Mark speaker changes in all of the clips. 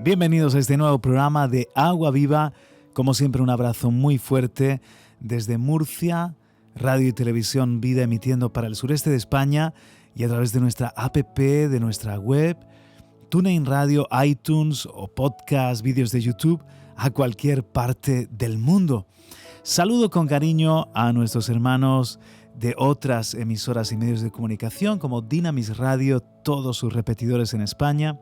Speaker 1: Bienvenidos a este nuevo programa de Agua Viva. Como siempre, un abrazo muy fuerte desde Murcia, Radio y Televisión Vida emitiendo para el sureste de España y a través de nuestra app, de nuestra web, TuneIn Radio, iTunes o podcast, vídeos de YouTube a cualquier parte del mundo. Saludo con cariño a nuestros hermanos de otras emisoras y medios de comunicación como Dinamis Radio, todos sus repetidores en España,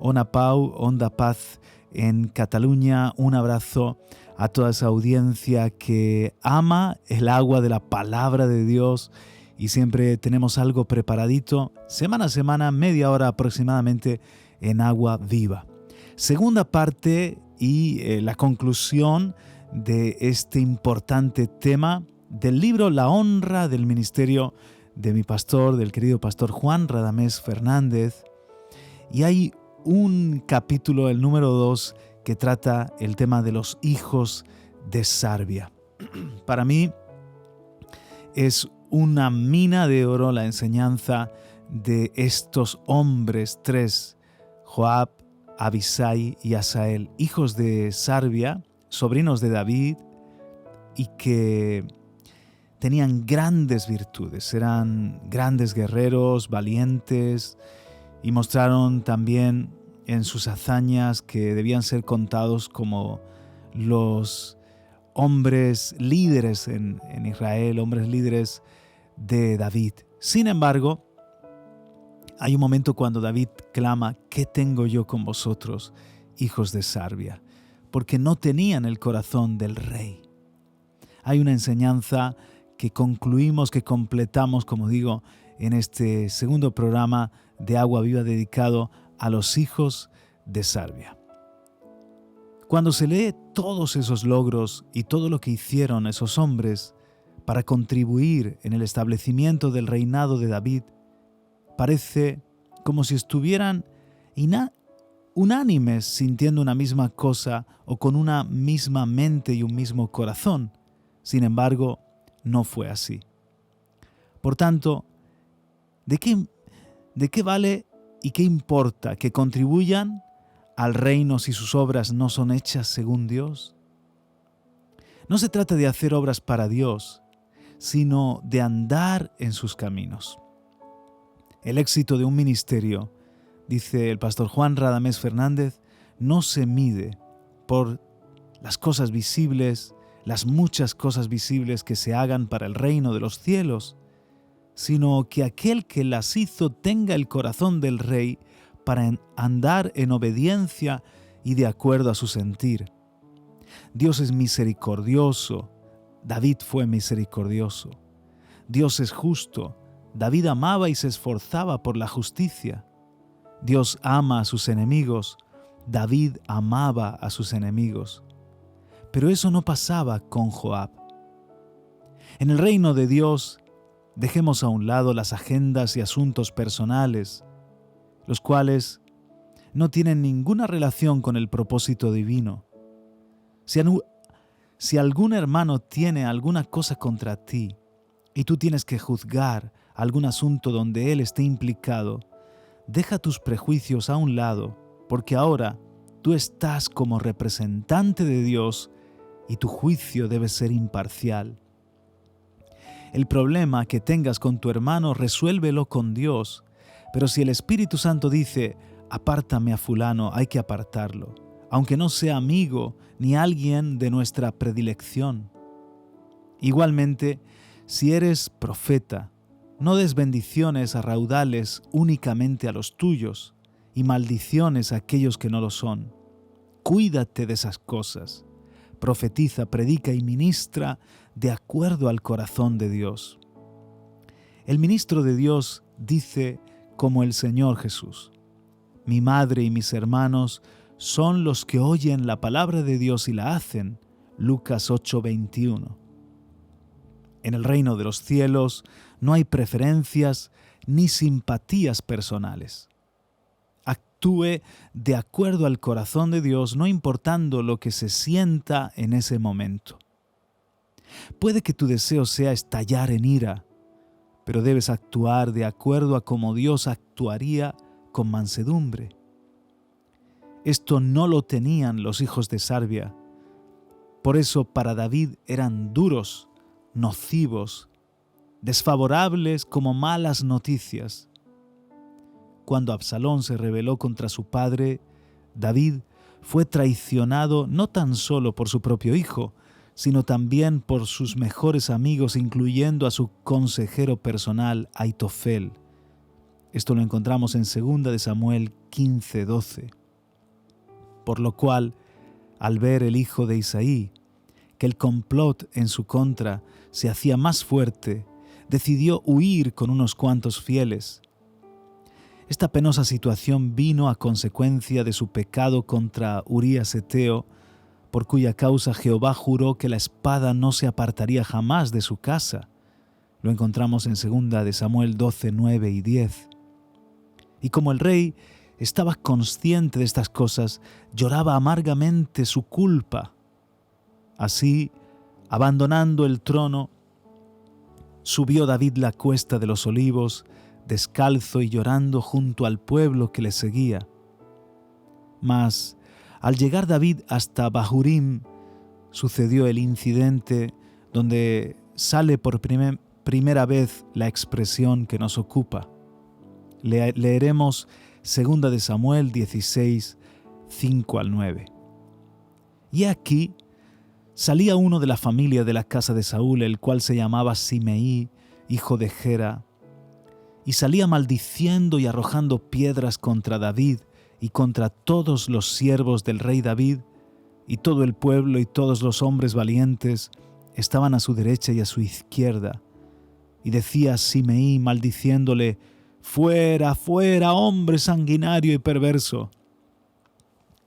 Speaker 1: Ona Pau, Onda Paz en Cataluña. Un abrazo a toda esa audiencia que ama el agua de la palabra de Dios y siempre tenemos algo preparadito, semana a semana, media hora aproximadamente en Agua Viva. Segunda parte y la conclusión de este importante tema del libro La honra del ministerio de mi pastor, del querido pastor Juan Radamés Fernández. Y hay un capítulo, el número 2, que trata el tema de los hijos de Sarvia. Para mí es una mina de oro la enseñanza de estos hombres, 3, Joab, Abisai y Asael, hijos de Sarvia, sobrinos de David, y que tenían grandes virtudes, eran grandes guerreros, valientes, y mostraron también en sus hazañas que debían ser contados como los hombres líderes en Israel, hombres líderes de David. Sin embargo, hay un momento cuando David clama: ¿qué tengo yo con vosotros, hijos de Sarvia? Porque no tenían el corazón del rey. Hay una enseñanza que concluimos, que completamos, como digo, en este segundo programa de Agua Viva dedicado a los hijos de Sarvia. Cuando se lee todos esos logros y todo lo que hicieron esos hombres para contribuir en el establecimiento del reinado de David, parece como si estuvieran unánimes, sintiendo una misma cosa o con una misma mente y un mismo corazón. Sin embargo, no fue así. Por tanto, ¿de qué vale y qué importa que contribuyan al reino si sus obras no son hechas según Dios? No se trata de hacer obras para Dios, sino de andar en sus caminos. El éxito de un ministerio, dice el pastor Juan Radamés Fernández, no se mide por las cosas visibles, las muchas cosas visibles que se hagan para el reino de los cielos, sino que aquel que las hizo tenga el corazón del rey para andar en obediencia y de acuerdo a su sentir. Dios es misericordioso, David fue misericordioso. Dios es justo, David amaba y se esforzaba por la justicia. Dios ama a sus enemigos, David amaba a sus enemigos. Pero eso no pasaba con Joab. En el reino de Dios, dejemos a un lado las agendas y asuntos personales, los cuales no tienen ninguna relación con el propósito divino. Si algún hermano tiene alguna cosa contra ti y tú tienes que juzgar algún asunto donde él esté implicado, deja tus prejuicios a un lado, porque ahora tú estás como representante de Dios y tu juicio debe ser imparcial. El problema que tengas con tu hermano, resuélvelo con Dios. Pero si el Espíritu Santo dice: apártame a fulano, hay que apartarlo, aunque no sea amigo ni alguien de nuestra predilección. Igualmente, si eres profeta, no des bendiciones a raudales únicamente a los tuyos y maldiciones a aquellos que no lo son. Cuídate de esas cosas. Profetiza, predica y ministra de acuerdo al corazón de Dios. El ministro de Dios dice como el Señor Jesús: mi madre y mis hermanos son los que oyen la palabra de Dios y la hacen. Lucas 8:21. En el reino de los cielos no hay preferencias ni simpatías personales. Actúe de acuerdo al corazón de Dios, no importando lo que se sienta en ese momento. Puede que tu deseo sea estallar en ira, pero debes actuar de acuerdo a cómo Dios actuaría con mansedumbre. Esto no lo tenían los hijos de Sarbia. Por eso para David eran duros, nocivos, desfavorables como malas noticias. Cuando Absalón se rebeló contra su padre, David fue traicionado no tan solo por su propio hijo, sino también por sus mejores amigos, incluyendo a su consejero personal, Aitofel. Esto lo encontramos en 2 de Samuel 15:12. Por lo cual, al ver el hijo de Isaí que el complot en su contra se hacía más fuerte, decidió huir con unos cuantos fieles. Esta penosa situación vino a consecuencia de su pecado contra Urías Eteo, por cuya causa Jehová juró que la espada no se apartaría jamás de su casa. Lo encontramos en 2 de Samuel 12, 9 y 10. Y como el rey estaba consciente de estas cosas, lloraba amargamente su culpa. Así, abandonando el trono, subió David la cuesta de los olivos, descalzo y llorando junto al pueblo que le seguía. Mas, al llegar David hasta Bahurim, sucedió el incidente donde sale por primera vez la expresión que nos ocupa. Leeremos 2 de Samuel 16, 5 al 9. Y aquí salía uno de la familia de la casa de Saúl, el cual se llamaba Simeí, hijo de Gera, y salía maldiciendo y arrojando piedras contra David y contra todos los siervos del rey David, y todo el pueblo y todos los hombres valientes estaban a su derecha y a su izquierda. Y decía Simeí maldiciéndole: «Fuera, fuera, hombre sanguinario y perverso.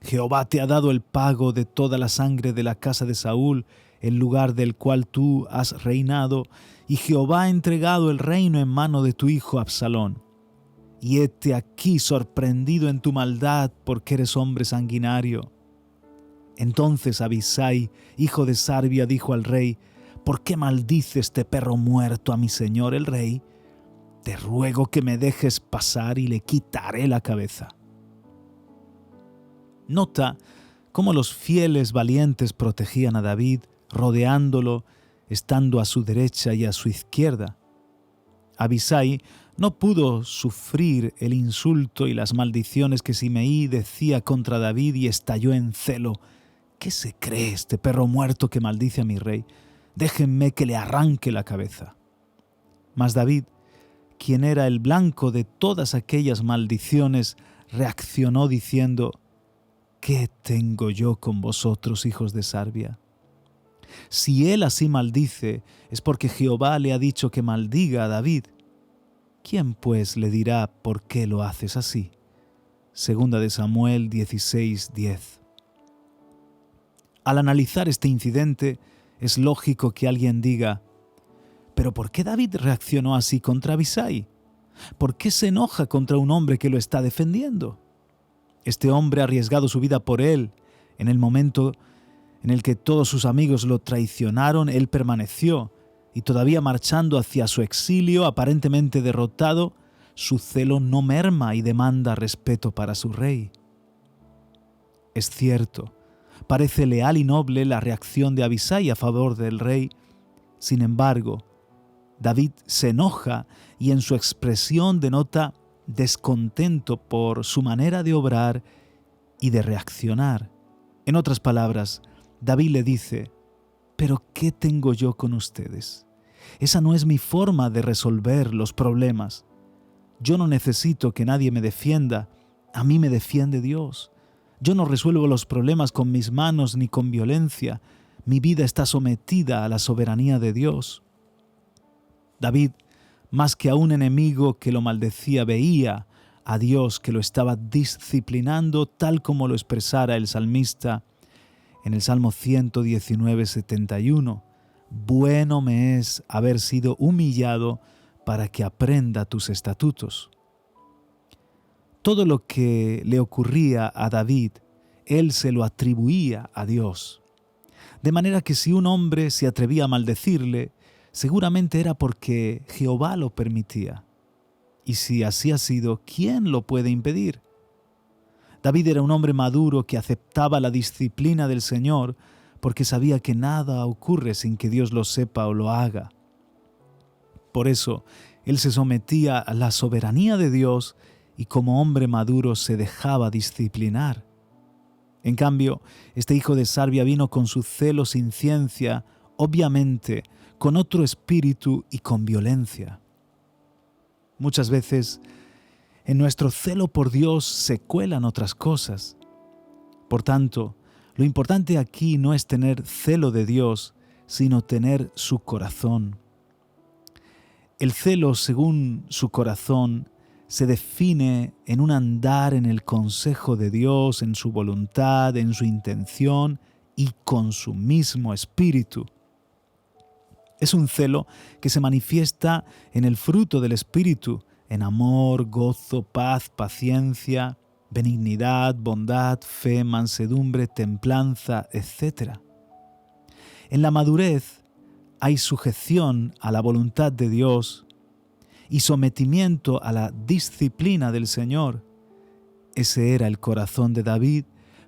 Speaker 1: Jehová te ha dado el pago de toda la sangre de la casa de Saúl, el lugar del cual tú has reinado, y Jehová ha entregado el reino en mano de tu hijo Absalón. Y hete aquí sorprendido en tu maldad, porque eres hombre sanguinario». Entonces Abisai, hijo de Sarbia, dijo al rey: «¿Por qué maldice este perro muerto a mi señor el rey? Te ruego que me dejes pasar y le quitaré la cabeza». Nota cómo los fieles valientes protegían a David, rodeándolo, estando a su derecha y a su izquierda. Abisai no pudo sufrir el insulto y las maldiciones que Simeí decía contra David y estalló en celo. «¿Qué se cree este perro muerto que maldice a mi rey? Déjenme que le arranque la cabeza». Mas David, quien era el blanco de todas aquellas maldiciones, reaccionó diciendo: «¿Qué tengo yo con vosotros, hijos de Sarbia? Si él así maldice, es porque Jehová le ha dicho que maldiga a David. ¿Quién pues le dirá por qué lo haces así?». 2 de Samuel 16:10. Al analizar este incidente, es lógico que alguien diga: «¿Pero por qué David reaccionó así contra Abisai? ¿Por qué se enoja contra un hombre que lo está defendiendo? Este hombre ha arriesgado su vida por él. En el momento en el que todos sus amigos lo traicionaron, él permaneció, y todavía marchando hacia su exilio, aparentemente derrotado, su celo no merma y demanda respeto para su rey». Es cierto, parece leal y noble la reacción de Abisai a favor del rey. Sin embargo, David se enoja y en su expresión denota descontento por su manera de obrar y de reaccionar. En otras palabras, David le dice: «¿Pero qué tengo yo con ustedes? Esa no es mi forma de resolver los problemas. Yo no necesito que nadie me defienda, a mí me defiende Dios. Yo no resuelvo los problemas con mis manos ni con violencia. Mi vida está sometida a la soberanía de Dios». David, más que a un enemigo que lo maldecía, veía a Dios que lo estaba disciplinando, tal como lo expresara el salmista en el Salmo 119, 71. «Bueno me es haber sido humillado para que aprenda tus estatutos». Todo lo que le ocurría a David, él se lo atribuía a Dios. De manera que si un hombre se atrevía a maldecirle, seguramente era porque Jehová lo permitía. Y si así ha sido, ¿quién lo puede impedir? David era un hombre maduro que aceptaba la disciplina del Señor porque sabía que nada ocurre sin que Dios lo sepa o lo haga. Por eso, él se sometía a la soberanía de Dios y como hombre maduro se dejaba disciplinar. En cambio, este hijo de Sarbia vino con su celo sin ciencia, obviamente con otro espíritu y con violencia. Muchas veces, en nuestro celo por Dios se cuelan otras cosas. Por tanto, lo importante aquí no es tener celo de Dios, sino tener su corazón. El celo, según su corazón, se define en un andar en el consejo de Dios, en su voluntad, en su intención y con su mismo espíritu. Es un celo que se manifiesta en el fruto del espíritu, en amor, gozo, paz, paciencia, benignidad, bondad, fe, mansedumbre, templanza, etc. En la madurez hay sujeción a la voluntad de Dios y sometimiento a la disciplina del Señor. Ese era el corazón de David,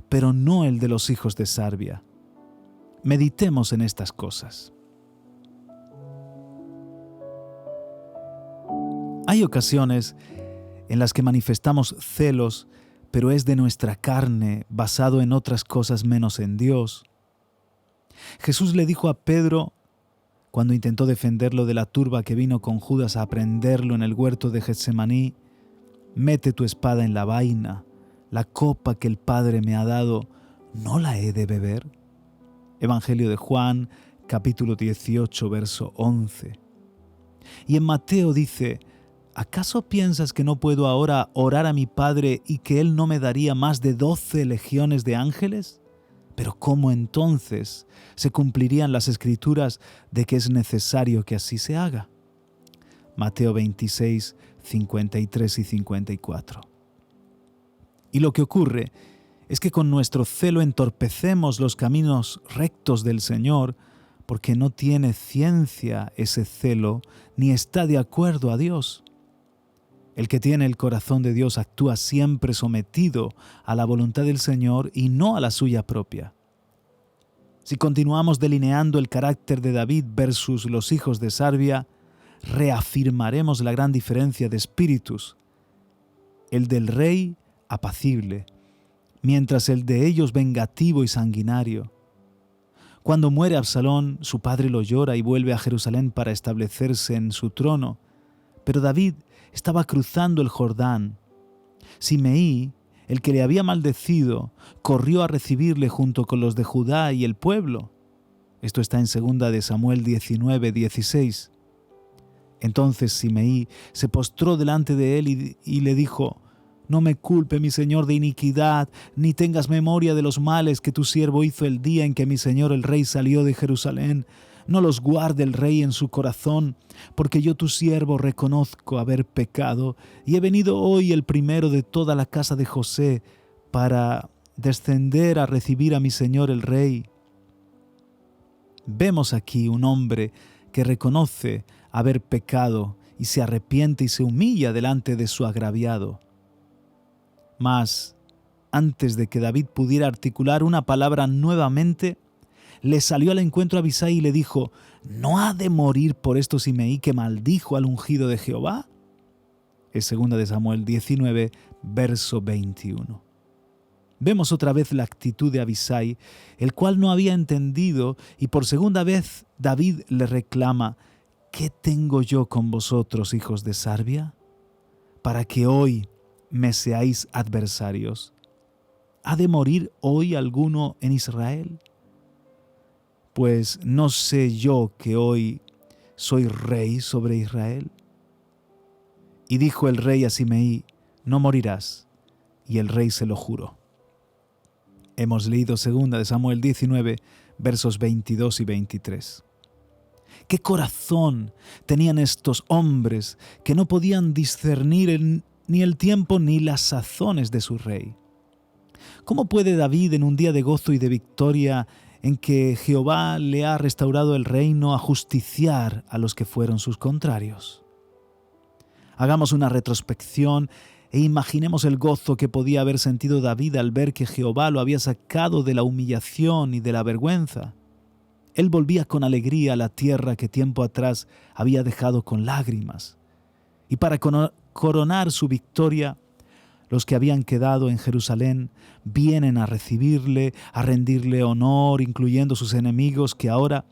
Speaker 1: pero no el de los hijos de Sarbia. Meditemos en estas cosas. Hay ocasiones en las que manifestamos celos, pero es de nuestra carne, basado en otras cosas menos en Dios. Jesús le dijo a Pedro, cuando intentó defenderlo de la turba que vino con Judas a prenderlo en el huerto de Getsemaní: «Mete tu espada en la vaina, la copa que el Padre me ha dado, ¿no la he de beber?». Evangelio de Juan, capítulo 18, verso 11. Y en Mateo dice: «¿Acaso piensas que no puedo ahora orar a mi Padre y que Él no me daría más de 12 legiones de ángeles? Pero ¿cómo entonces se cumplirían las Escrituras de que es necesario que así se haga?». Mateo 26, 53 y 54. Y lo que ocurre es que con nuestro celo entorpecemos los caminos rectos del Señor, porque no tiene ciencia ese celo ni está de acuerdo a Dios. El que tiene el corazón de Dios actúa siempre sometido a la voluntad del Señor y no a la suya propia. Si continuamos delineando el carácter de David versus los hijos de Sarbia, reafirmaremos la gran diferencia de espíritus. El del rey, apacible, mientras el de ellos vengativo y sanguinario. Cuando muere Absalón, su padre lo llora y vuelve a Jerusalén para establecerse en su trono. Pero David estaba cruzando el Jordán. Simeí, el que le había maldecido, corrió a recibirle junto con los de Judá y el pueblo. Esto está en 2 de Samuel 19, 16. Entonces Simeí se postró delante de él y le dijo: «No me culpe mi señor de iniquidad, ni tengas memoria de los males que tu siervo hizo el día en que mi señor el rey salió de Jerusalén. No los guarde el rey en su corazón, porque yo tu siervo reconozco haber pecado, y he venido hoy el primero de toda la casa de José para descender a recibir a mi señor el rey». Vemos aquí un hombre que reconoce haber pecado y se arrepiente y se humilla delante de su agraviado. Mas, antes de que David pudiera articular una palabra nuevamente, le salió al encuentro Abisai y le dijo: «¿No ha de morir por esto Simeí que maldijo al ungido de Jehová?». Es 2 de Samuel 19, verso 21. Vemos otra vez la actitud de Abisai, el cual no había entendido, y por segunda vez David le reclama: «¿Qué tengo yo con vosotros, hijos de Sarbia? Para que hoy me seáis adversarios. ¿Ha de morir hoy alguno en Israel? Pues no sé yo que hoy soy rey sobre Israel». Y dijo el rey a Simeí: «No morirás». Y el rey se lo juró. Hemos leído 2 de Samuel 19, versos 22 y 23. ¿Qué corazón tenían estos hombres que no podían discernir ni el tiempo ni las sazones de su rey? ¿Cómo puede David, en un día de gozo y de victoria en que Jehová le ha restaurado el reino, ajusticiar a los que fueron sus contrarios? Hagamos una retrospección E imaginemos el gozo que podía haber sentido David al ver que Jehová lo había sacado de la humillación y de la vergüenza. Él volvía con alegría a la tierra que tiempo atrás había dejado con lágrimas. Y para coronar su victoria, los que habían quedado en Jerusalén vienen a recibirle, a rendirle honor, incluyendo sus enemigos que ahora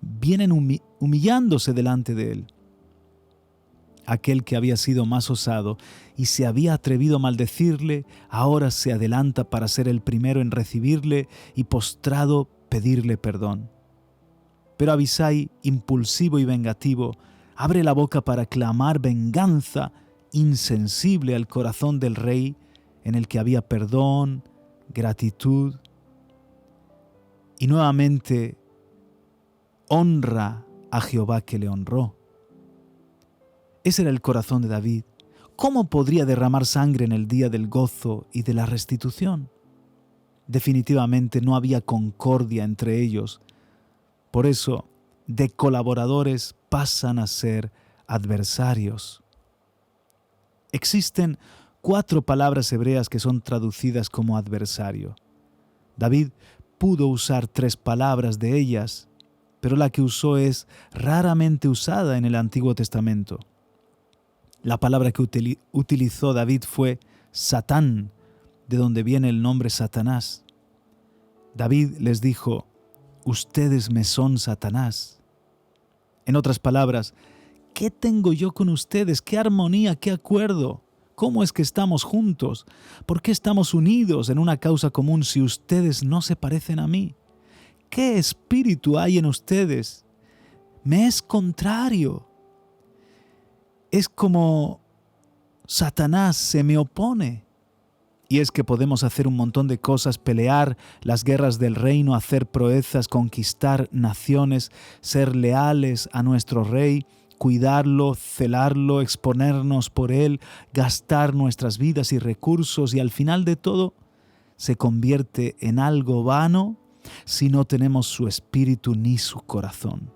Speaker 1: vienen humillándose delante de él. Aquel que había sido más osado y se había atrevido a maldecirle, ahora se adelanta para ser el primero en recibirle y postrado pedirle perdón. Pero Abisai, impulsivo y vengativo, abre la boca para clamar venganza, insensible al corazón del rey, en el que había perdón, gratitud, y nuevamente honra a Jehová que le honró. Ese era el corazón de David. ¿Cómo podría derramar sangre en el día del gozo y de la restitución? Definitivamente no había concordia entre ellos. Por eso, de colaboradores pasan a ser adversarios. Existen 4 palabras hebreas que son traducidas como adversario. David pudo usar 3 palabras de ellas, pero la que usó es raramente usada en el Antiguo Testamento. La palabra que utilizó David fue Satán, de donde viene el nombre Satanás. David les dijo: ustedes me son Satanás. En otras palabras, ¿qué tengo yo con ustedes? ¿Qué armonía? ¿Qué acuerdo? ¿Cómo es que estamos juntos? ¿Por qué estamos unidos en una causa común si ustedes no se parecen a mí? ¿Qué espíritu hay en ustedes? Me es contrario. Es como Satanás se me opone. Y es que podemos hacer un montón de cosas, pelear las guerras del reino, hacer proezas, conquistar naciones, ser leales a nuestro rey, cuidarlo, celarlo, exponernos por él, gastar nuestras vidas y recursos, y al final de todo se convierte en algo vano si no tenemos su espíritu ni su corazón.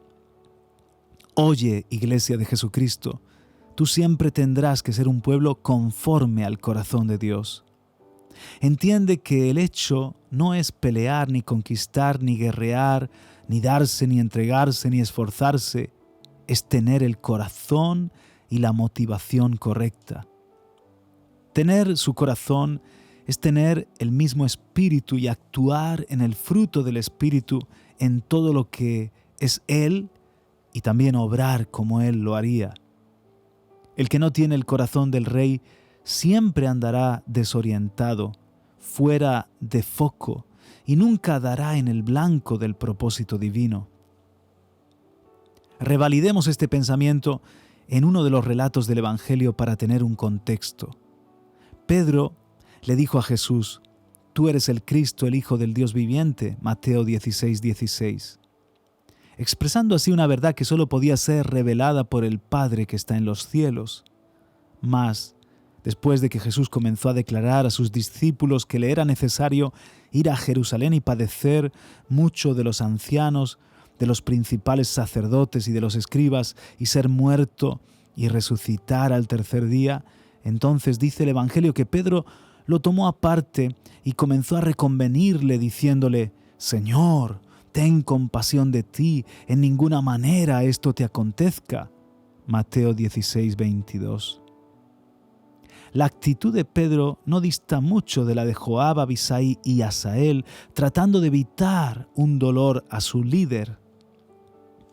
Speaker 1: Oye, Iglesia de Jesucristo, tú siempre tendrás que ser un pueblo conforme al corazón de Dios. Entiende que el hecho no es pelear, ni conquistar, ni guerrear, ni darse, ni entregarse, ni esforzarse. Es tener el corazón y la motivación correcta. Tener su corazón es tener el mismo espíritu y actuar en el fruto del espíritu en todo lo que es Él, y también obrar como Él lo haría. El que no tiene el corazón del Rey siempre andará desorientado, fuera de foco, y nunca dará en el blanco del propósito divino. Revalidemos este pensamiento en uno de los relatos del Evangelio para tener un contexto. Pedro le dijo a Jesús: «Tú eres el Cristo, el Hijo del Dios viviente», Mateo 16:16. Expresando así una verdad que solo podía ser revelada por el Padre que está en los cielos. Mas, después de que Jesús comenzó a declarar a sus discípulos que le era necesario ir a Jerusalén y padecer mucho de los ancianos, de los principales sacerdotes y de los escribas, y ser muerto y resucitar al tercer día, entonces dice el Evangelio que Pedro lo tomó aparte y comenzó a reconvenirle diciéndole: «Señor, ten compasión de ti, en ninguna manera esto te acontezca». Mateo 16:22. La actitud de Pedro no dista mucho de la de Joab, Abisai y Asael, tratando de evitar un dolor a su líder.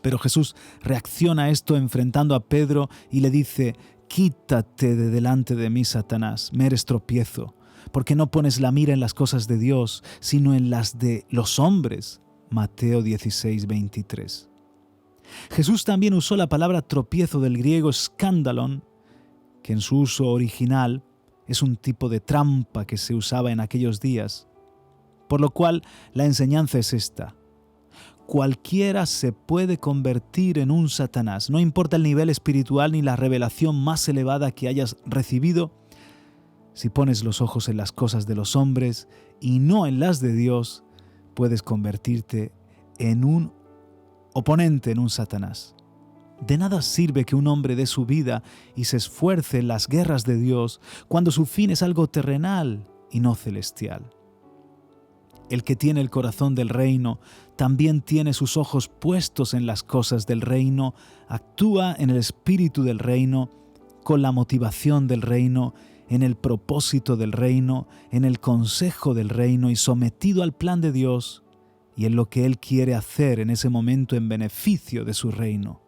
Speaker 1: Pero Jesús reacciona a esto enfrentando a Pedro y le dice: «Quítate de delante de mí, Satanás, me eres tropiezo, porque no pones la mira en las cosas de Dios, sino en las de los hombres». Mateo 16:23. Jesús también usó la palabra tropiezo del griego escándalon, que en su uso original es un tipo de trampa que se usaba en aquellos días. Por lo cual la enseñanza es esta: cualquiera se puede convertir en un Satanás, no importa el nivel espiritual ni la revelación más elevada que hayas recibido. Si pones los ojos en las cosas de los hombres y no en las de Dios, puedes convertirte en un oponente, en un Satanás. De nada sirve que un hombre dé su vida y se esfuerce en las guerras de Dios cuando su fin es algo terrenal y no celestial. El que tiene el corazón del reino también tiene sus ojos puestos en las cosas del reino, actúa en el espíritu del reino, con la motivación del reino, en el propósito del reino, en el consejo del reino y sometido al plan de Dios y en lo que Él quiere hacer en ese momento en beneficio de su reino.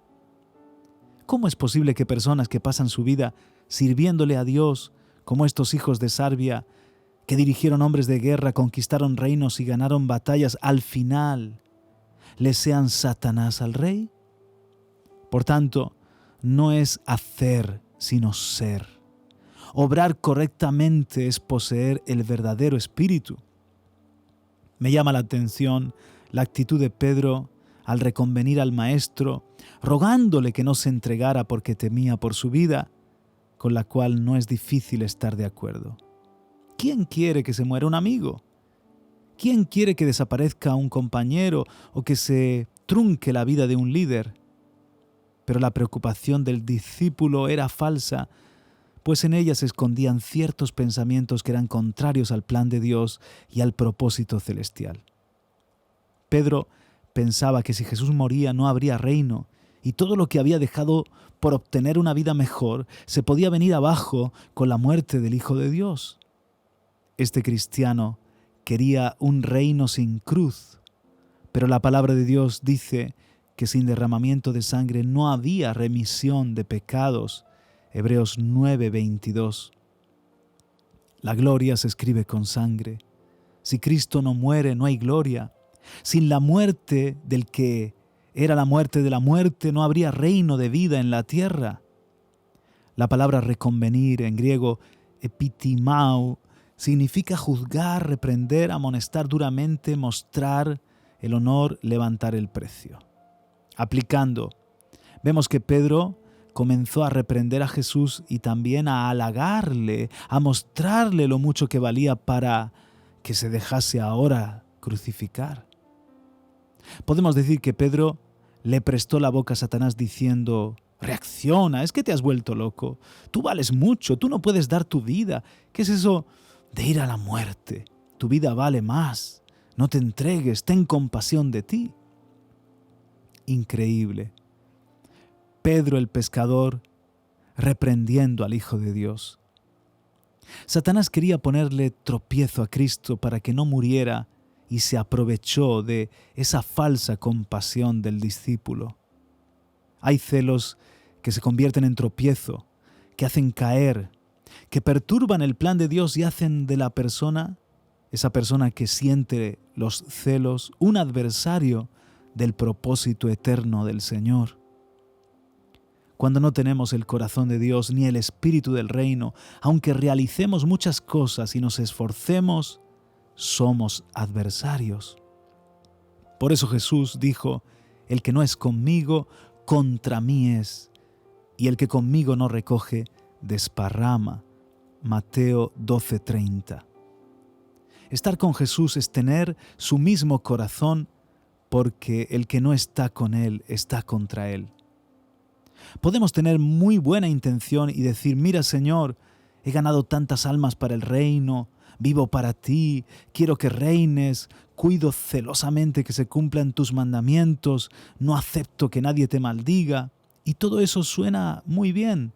Speaker 1: ¿Cómo es posible que personas que pasan su vida sirviéndole a Dios, como estos hijos de Sarbia, que dirigieron hombres de guerra, conquistaron reinos y ganaron batallas, al final le sean Satanás al rey? Por tanto, no es hacer, sino ser. Obrar correctamente es poseer el verdadero espíritu. Me llama la atención la actitud de Pedro al reconvenir al maestro, rogándole que no se entregara porque temía por su vida, con la cual no es difícil estar de acuerdo. ¿Quién quiere que se muera un amigo? ¿Quién quiere que desaparezca un compañero o que se trunque la vida de un líder? Pero la preocupación del discípulo era falsa, pues en ella se escondían ciertos pensamientos que eran contrarios al plan de Dios y al propósito celestial. Pedro pensaba que si Jesús moría no habría reino, y todo lo que había dejado por obtener una vida mejor se podía venir abajo con la muerte del Hijo de Dios. Este cristiano quería un reino sin cruz, pero la palabra de Dios dice que sin derramamiento de sangre no había remisión de pecados. Hebreos 9:22. La gloria se escribe con sangre. Si Cristo no muere, no hay gloria. Sin la muerte del que era la muerte de la muerte, no habría reino de vida en la tierra. La palabra reconvenir, en griego epitimao, significa juzgar, reprender, amonestar duramente, mostrar el honor, levantar el precio. Aplicando, vemos que Pedro comenzó a reprender a Jesús y también a halagarle, a mostrarle lo mucho que valía para que se dejase ahora crucificar. Podemos decir que Pedro le prestó la boca a Satanás diciendo: reacciona, es que te has vuelto loco, tú vales mucho, tú no puedes dar tu vida. ¿Qué es eso de ir a la muerte? Tu vida vale más, no te entregues, ten compasión de ti. Increíble. Pedro el pescador reprendiendo al Hijo de Dios. Satanás quería ponerle tropiezo a Cristo para que no muriera y se aprovechó de esa falsa compasión del discípulo. Hay celos que se convierten en tropiezo, que hacen caer, que perturban el plan de Dios y hacen de la persona, esa persona que siente los celos, un adversario del propósito eterno del Señor. Cuando no tenemos el corazón de Dios ni el espíritu del reino, aunque realicemos muchas cosas y nos esforcemos, somos adversarios. Por eso Jesús dijo: el que no es conmigo, contra mí es, y el que conmigo no recoge, desparrama. Mateo 12:30. Estar con Jesús es tener su mismo corazón, porque el que no está con Él está contra Él. Podemos tener muy buena intención y decir: mira, Señor, he ganado tantas almas para el reino, vivo para ti, quiero que reines, cuido celosamente que se cumplan tus mandamientos, no acepto que nadie te maldiga. Y todo eso suena muy bien,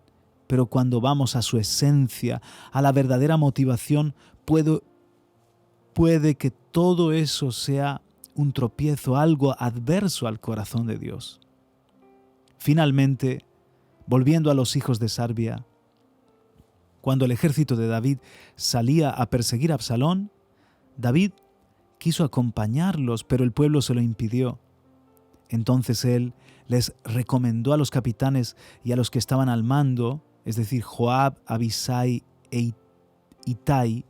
Speaker 1: pero cuando vamos a su esencia, a la verdadera motivación, puede que todo eso sea un tropiezo, algo adverso al corazón de Dios. Finalmente, volviendo a los hijos de Sarbia, cuando el ejército de David salía a perseguir a Absalón, David quiso acompañarlos, pero el pueblo se lo impidió. Entonces él les recomendó a los capitanes y a los que estaban al mando, es decir, Joab, Abisai e Itai: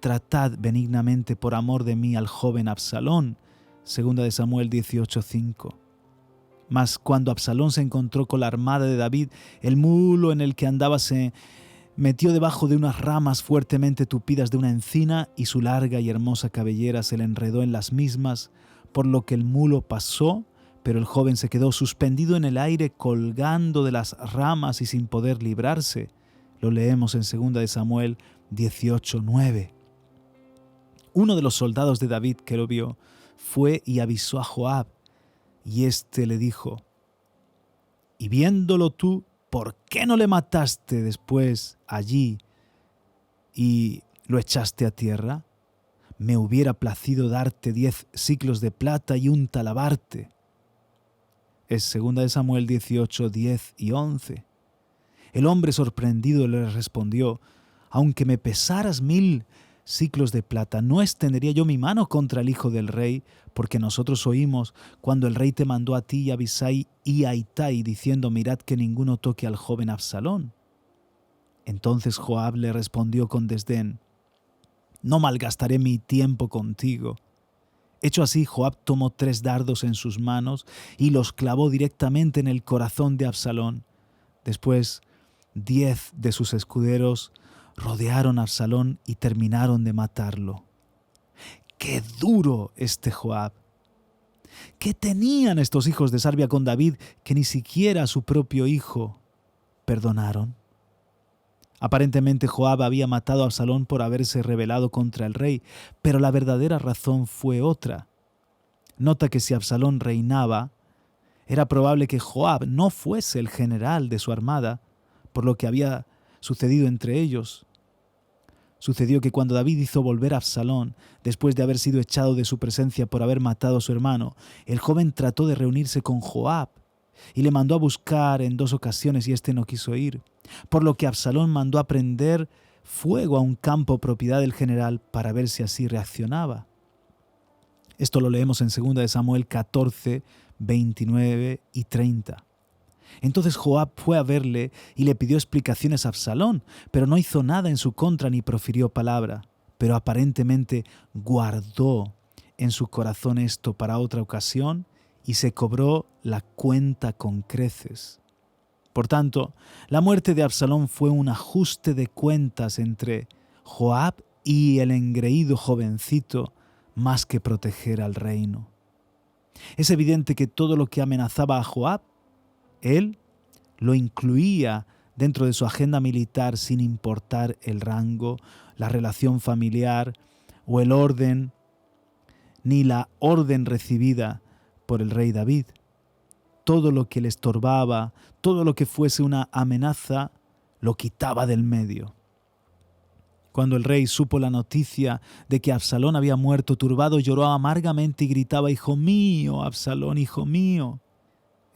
Speaker 1: tratad benignamente por amor de mí al joven Absalón. 2 Samuel 18:5. Mas cuando Absalón se encontró con la armada de David, el mulo en el que andaba se metió debajo de unas ramas fuertemente tupidas de una encina y su larga y hermosa cabellera se le enredó en las mismas, por lo que el mulo pasó, Pero el joven se quedó suspendido en el aire, colgando de las ramas y sin poder librarse. Lo leemos en 2 de Samuel 18:9. Uno de los soldados de David que lo vio fue y avisó a Joab, y éste le dijo: «Y viéndolo tú, ¿por qué no le mataste después allí y lo echaste a tierra? Me hubiera placido darte 10 siclos de plata y un talabarte». Es 2 de Samuel 18, 10 y 11. El hombre sorprendido le respondió: «Aunque me pesaras 1000 siclos de plata, no extendería yo mi mano contra el hijo del rey, porque nosotros oímos cuando el rey te mandó a ti y a Abisai y a Itai, diciendo: mirad que ninguno toque al joven Absalón». Entonces Joab le respondió con desdén: «No malgastaré mi tiempo contigo». Hecho así, Joab tomó 3 dardos en sus manos y los clavó directamente en el corazón de Absalón. Después, 10 de sus escuderos rodearon a Absalón y terminaron de matarlo. ¡Qué duro este Joab! ¿Qué tenían estos hijos de Sarbia con David que ni siquiera a su propio hijo perdonaron? Aparentemente Joab había matado a Absalón por haberse rebelado contra el rey, pero la verdadera razón fue otra. Nota que si Absalón reinaba, era probable que Joab no fuese el general de su armada, por lo que había sucedido entre ellos. Sucedió que cuando David hizo volver a Absalón, después de haber sido echado de su presencia por haber matado a su hermano, el joven trató de reunirse con Joab y le mandó a buscar en 2 ocasiones y éste no quiso ir, por lo que Absalón mandó a prender fuego a un campo propiedad del general para ver si así reaccionaba. Esto lo leemos en 2 de Samuel 14, 29 y 30. Entonces Joab fue a verle y le pidió explicaciones a Absalón, pero no hizo nada en su contra ni profirió palabra. Pero aparentemente guardó en su corazón esto para otra ocasión y se cobró la cuenta con creces. Por tanto, la muerte de Absalón fue un ajuste de cuentas entre Joab y el engreído jovencito, más que proteger al reino. Es evidente que todo lo que amenazaba a Joab, él lo incluía dentro de su agenda militar sin importar el rango, la relación familiar o el orden, ni la orden recibida por el rey David. Todo lo que le estorbaba, todo lo que fuese una amenaza, lo quitaba del medio. Cuando el rey supo la noticia de que Absalón había muerto, turbado, lloró amargamente y gritaba: «Hijo mío, Absalón, hijo mío».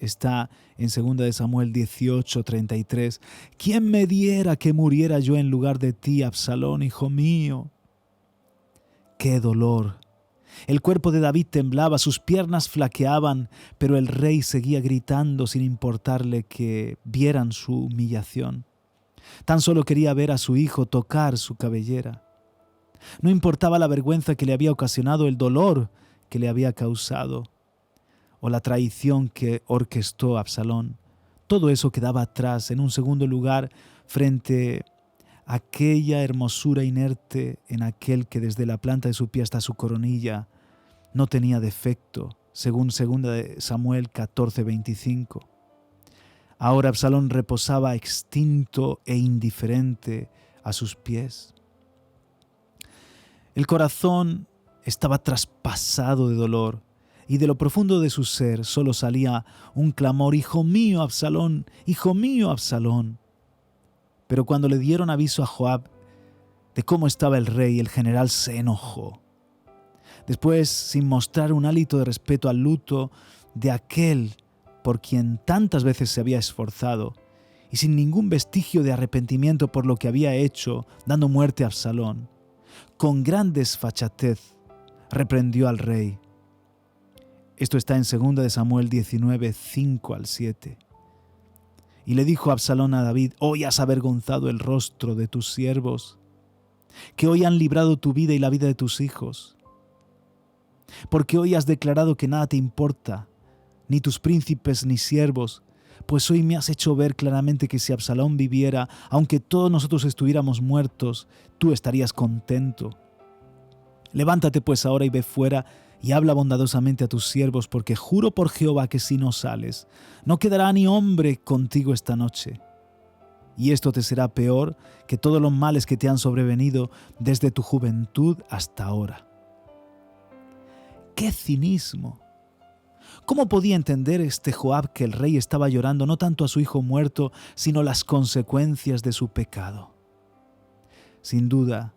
Speaker 1: Está en 2 de Samuel 18, 33. «¿Quién me diera que muriera yo en lugar de ti, Absalón, hijo mío?» ¡Qué dolor! El cuerpo de David temblaba, sus piernas flaqueaban, pero el rey seguía gritando sin importarle que vieran su humillación. Tan solo quería ver a su hijo tocar su cabellera. No importaba la vergüenza que le había ocasionado, el dolor que le había causado, o la traición que orquestó Absalón. Todo eso quedaba atrás, en un segundo lugar, frente a aquella hermosura inerte en aquel que desde la planta de su pie hasta su coronilla no tenía defecto, según 2 de Samuel 14, 25. Ahora Absalón reposaba extinto e indiferente a sus pies. El corazón estaba traspasado de dolor y de lo profundo de su ser solo salía un clamor: «Hijo mío, Absalón, hijo mío, Absalón». Pero cuando le dieron aviso a Joab de cómo estaba el rey, el general se enojó. Después, sin mostrar un hálito de respeto al luto de aquel por quien tantas veces se había esforzado, y sin ningún vestigio de arrepentimiento por lo que había hecho, dando muerte a Absalón, con gran desfachatez reprendió al rey. Esto está en 2 de Samuel 19, 5 al 7. Y le dijo Absalón a David: «Hoy has avergonzado el rostro de tus siervos, que hoy han librado tu vida y la vida de tus hijos. Porque hoy has declarado que nada te importa, ni tus príncipes ni siervos, pues hoy me has hecho ver claramente que si Absalón viviera, aunque todos nosotros estuviéramos muertos, tú estarías contento. Levántate pues ahora y ve fuera y habla bondadosamente a tus siervos, porque juro por Jehová que si no sales, no quedará ni hombre contigo esta noche. Y esto te será peor que todos los males que te han sobrevenido desde tu juventud hasta ahora. ¡Qué cinismo! ¿Cómo podía entender Joab que el rey estaba llorando no tanto a su hijo muerto, sino las consecuencias de su pecado? Sin duda,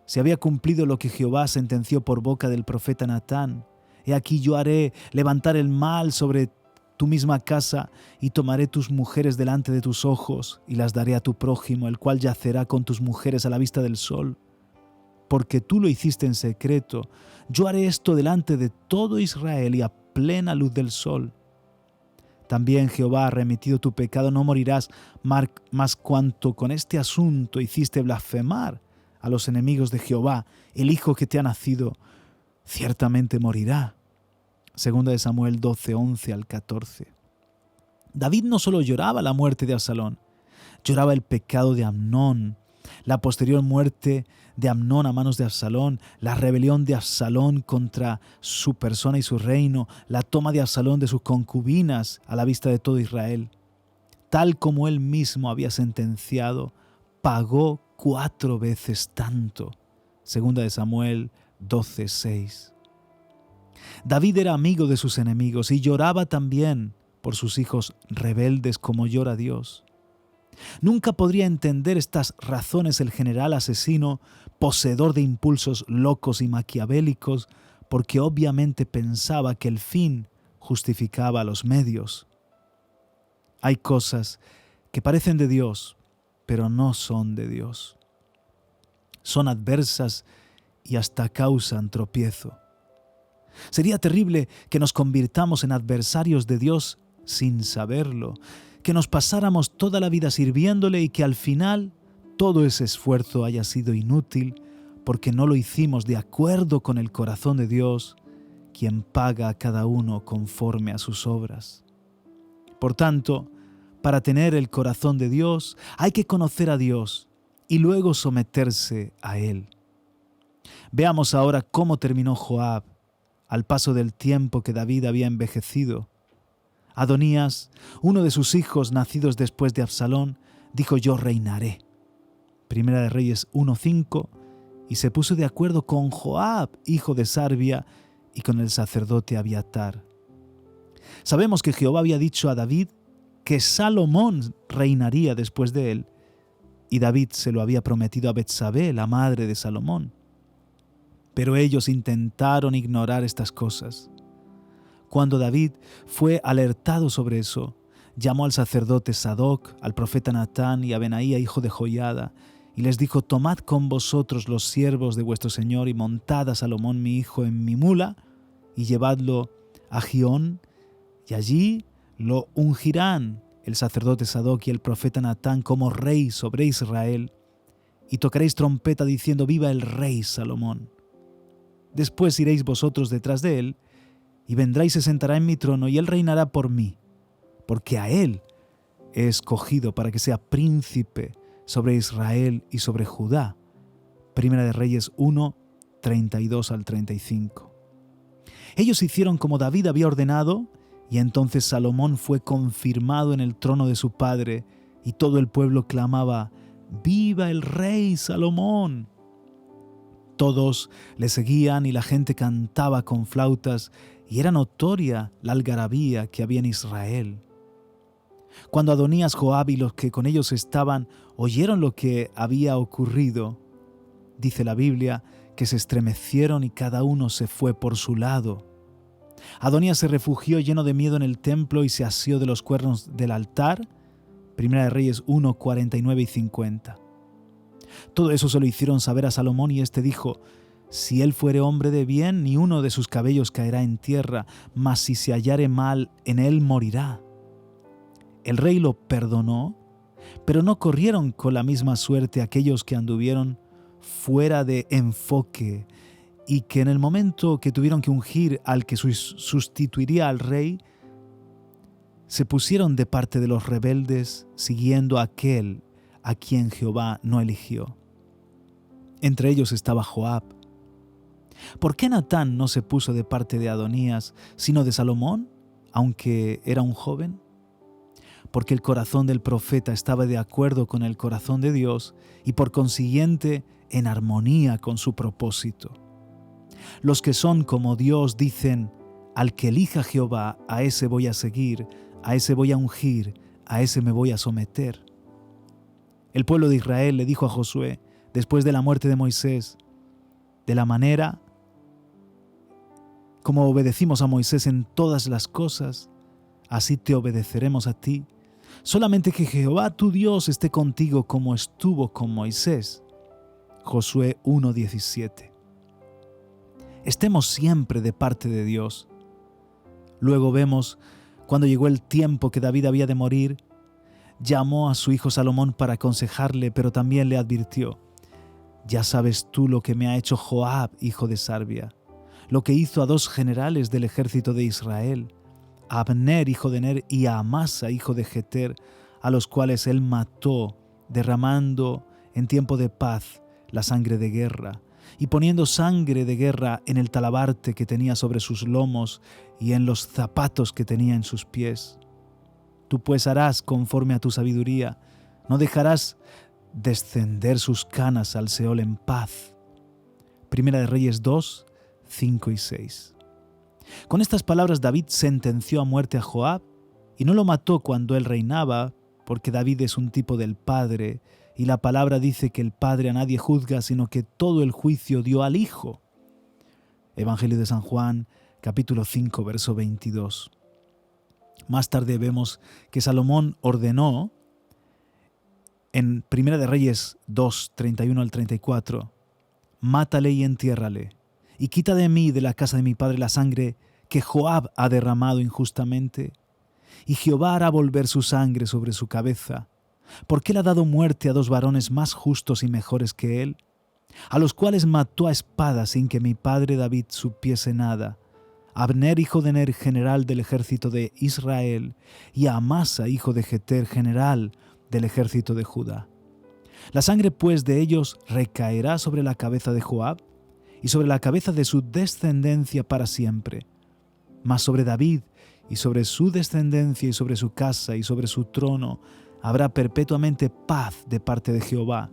Speaker 1: se había cumplido lo que Jehová sentenció por boca del profeta Natán. He aquí yo haré levantar el mal sobre tu misma casa y tomaré tus mujeres delante de tus ojos y las daré a tu prójimo, el cual yacerá con tus mujeres a la vista del sol. Porque tú lo hiciste en secreto, yo haré esto delante de todo Israel y a plena luz del sol. También Jehová ha remitido tu pecado, no morirás, más cuanto con este asunto hiciste blasfemar a los enemigos de Jehová, el hijo que te ha nacido, ciertamente morirá. Segunda de Samuel 12, 11 al 14. David no solo lloraba la muerte de Absalón, lloraba el pecado de Amnón, la posterior muerte de Amnón a manos de Absalón, la rebelión de Absalón contra su persona y su reino, la toma de Absalón de sus concubinas a la vista de todo Israel. Tal como él mismo había sentenciado, pagó 4 veces tanto. Segunda de Samuel 12, 6. David era amigo de sus enemigos y lloraba también por sus hijos rebeldes como llora Dios. Nunca podría entender estas razones el general asesino, poseedor de impulsos locos y maquiavélicos, porque obviamente pensaba que el fin justificaba los medios. Hay cosas que parecen de Dios, pero no son de Dios. Son adversas y hasta causan tropiezo. Sería terrible que nos convirtamos en adversarios de Dios sin saberlo, que nos pasáramos toda la vida sirviéndole y que al final todo ese esfuerzo haya sido inútil porque no lo hicimos de acuerdo con el corazón de Dios, quien paga a cada uno conforme a sus obras. Por tanto, para tener el corazón de Dios hay que conocer a Dios y luego someterse a Él. Veamos ahora cómo terminó Joab al paso del tiempo que David había envejecido. Adonías, uno de sus hijos nacidos después de Absalón, dijo: yo reinaré. Primera de Reyes 1:5, y se puso de acuerdo con Joab, hijo de Sarvia, y con el sacerdote Abiatar. Sabemos que Jehová había dicho a David que Salomón reinaría después de él, y David se lo había prometido a Betsabé, la madre de Salomón. Pero ellos intentaron ignorar estas cosas. Cuando David fue alertado sobre eso, llamó al sacerdote Sadoc, al profeta Natán y a Benaía, hijo de Joiada, y les dijo: tomad con vosotros los siervos de vuestro señor y montad a Salomón mi hijo en mi mula y llevadlo a Gión, y allí lo ungirán el sacerdote Sadoc y el profeta Natán como rey sobre Israel, y tocaréis trompeta diciendo: viva el rey Salomón. Después iréis vosotros detrás de él, y vendrá y se sentará en mi trono, y él reinará por mí, porque a él he escogido para que sea príncipe sobre Israel y sobre Judá. Primera de Reyes 1, 32 al 35. Ellos hicieron como David había ordenado, y entonces Salomón fue confirmado en el trono de su padre, y todo el pueblo clamaba: ¡viva el rey Salomón! Todos le seguían y la gente cantaba con flautas, y era notoria la algarabía que había en Israel. Cuando Adonías, Joab y los que con ellos estaban oyeron lo que había ocurrido, dice la Biblia que se estremecieron y cada uno se fue por su lado. Adonías se refugió lleno de miedo en el templo y se asió de los cuernos del altar. Primera de Reyes 1, 49 y 50. Todo eso se lo hicieron saber a Salomón, y éste dijo: si él fuere hombre de bien, ni uno de sus cabellos caerá en tierra, mas si se hallare mal en él, morirá. El rey lo perdonó, pero no corrieron con la misma suerte aquellos que anduvieron fuera de enfoque y que en el momento que tuvieron que ungir al que sustituiría al rey, se pusieron de parte de los rebeldes, siguiendo a aquel a quien Jehová no eligió. Entre ellos estaba Joab. ¿Por qué Natán no se puso de parte de Adonías, sino de Salomón, aunque era un joven? Porque el corazón del profeta estaba de acuerdo con el corazón de Dios y por consiguiente en armonía con su propósito. Los que son como Dios dicen: al que elija Jehová, a ese voy a seguir, a ese voy a ungir, a ese me voy a someter. El pueblo de Israel le dijo a Josué, después de la muerte de Moisés: de la manera como obedecimos a Moisés en todas las cosas, así te obedeceremos a ti. Solamente que Jehová tu Dios esté contigo como estuvo con Moisés. Josué 1:17. Estemos siempre de parte de Dios. Luego vemos, cuando llegó el tiempo que David había de morir, llamó a su hijo Salomón para aconsejarle, pero también le advirtió: ya sabes tú lo que me ha hecho Joab, hijo de Sarvia, lo que hizo a 2 generales del ejército de Israel, a Abner, hijo de Ner, y a Amasa, hijo de Jeter, a los cuales él mató, derramando en tiempo de paz la sangre de guerra, y poniendo sangre de guerra en el talabarte que tenía sobre sus lomos y en los zapatos que tenía en sus pies. Tú pues harás conforme a tu sabiduría, no dejarás descender sus canas al Seol en paz. Primera de Reyes 2, 5 y 6. Con estas palabras David sentenció a muerte a Joab y no lo mató cuando él reinaba, porque David es un tipo del Padre y la palabra dice que el Padre a nadie juzga, sino que todo el juicio dio al Hijo. Evangelio de San Juan, capítulo 5, verso 22. Más tarde vemos que Salomón ordenó en Primera de Reyes 2, 31 al 34, mátale y entiérrale, y quita de mí y de la casa de mi padre la sangre que Joab ha derramado injustamente, y Jehová hará volver su sangre sobre su cabeza, porque él ha dado muerte a 2 varones más justos y mejores que él, a los cuales mató a espada sin que mi padre David supiese nada, Abner, hijo de Ner, general del ejército de Israel, y a Amasa, hijo de Jeter, general del ejército de Judá. La sangre pues de ellos recaerá sobre la cabeza de Joab y sobre la cabeza de su descendencia para siempre. Mas sobre David y sobre su descendencia y sobre su casa y sobre su trono habrá perpetuamente paz de parte de Jehová.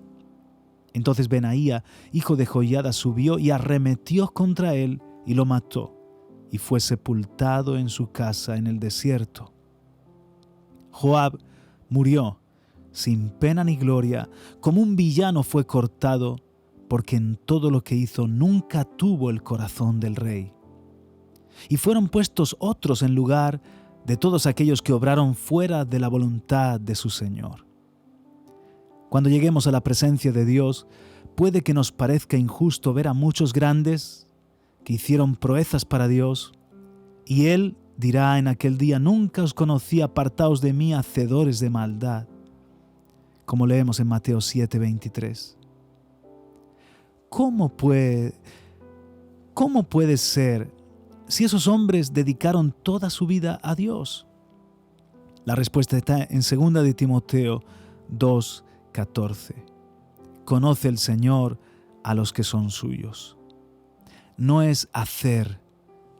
Speaker 1: Entonces Benaía, hijo de Joiada, subió y arremetió contra él y lo mató, y fue sepultado en su casa en el desierto. Joab murió sin pena ni gloria, como un villano fue cortado, porque en todo lo que hizo nunca tuvo el corazón del rey. Y fueron puestos otros en lugar de todos aquellos que obraron fuera de la voluntad de su Señor. Cuando lleguemos a la presencia de Dios, puede que nos parezca injusto ver a muchos grandes que hicieron proezas para Dios, y Él dirá en aquel día: nunca os conocí, apartaos de mí, hacedores de maldad, como leemos en Mateo 7:23. ¿Cómo puede ser si esos hombres dedicaron toda su vida a Dios? La respuesta está en 2 de Timoteo 2:14. Conoce el Señor a los que son suyos. No es hacer,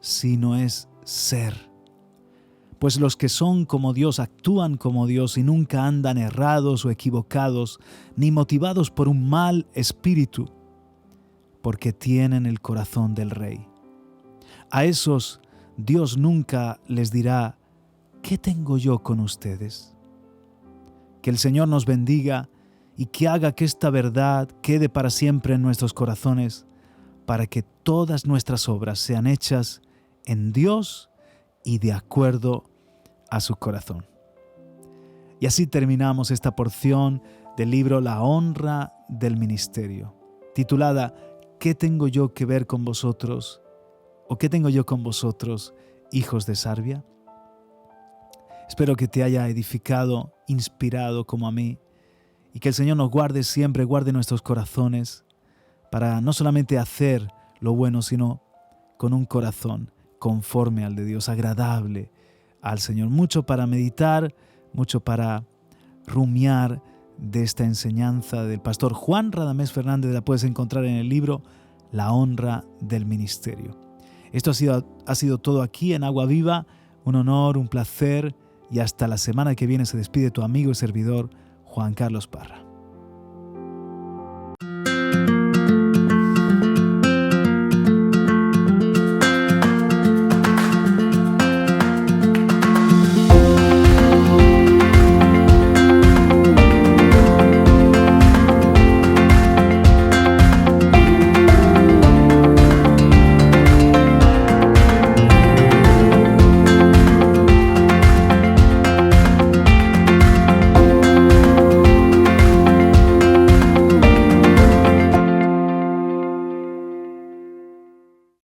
Speaker 1: sino es ser. Pues los que son como Dios actúan como Dios y nunca andan errados o equivocados, ni motivados por un mal espíritu, porque tienen el corazón del Rey. A esos Dios nunca les dirá: ¿qué tengo yo con ustedes? Que el Señor nos bendiga y que haga que esta verdad quede para siempre en nuestros corazones, para que todas nuestras obras sean hechas en Dios y de acuerdo a su corazón. Y así terminamos esta porción del libro La honra del ministerio, titulada ¿Qué tengo yo que ver con vosotros? ¿O qué tengo yo con vosotros, hijos de Sarvia? Espero que te haya edificado, inspirado como a mí, y que el Señor nos guarde siempre, guarde nuestros corazones, para no solamente hacer lo bueno, sino con un corazón conforme al de Dios, agradable al Señor. Mucho para meditar, mucho para rumiar de esta enseñanza del pastor Juan Radamés Fernández. La puedes encontrar en el libro la honra del ministerio. Esto ha sido todo aquí en Agua Viva. Un honor, un placer, y hasta la semana que viene se despide tu amigo y servidor Juan Carlos Parra.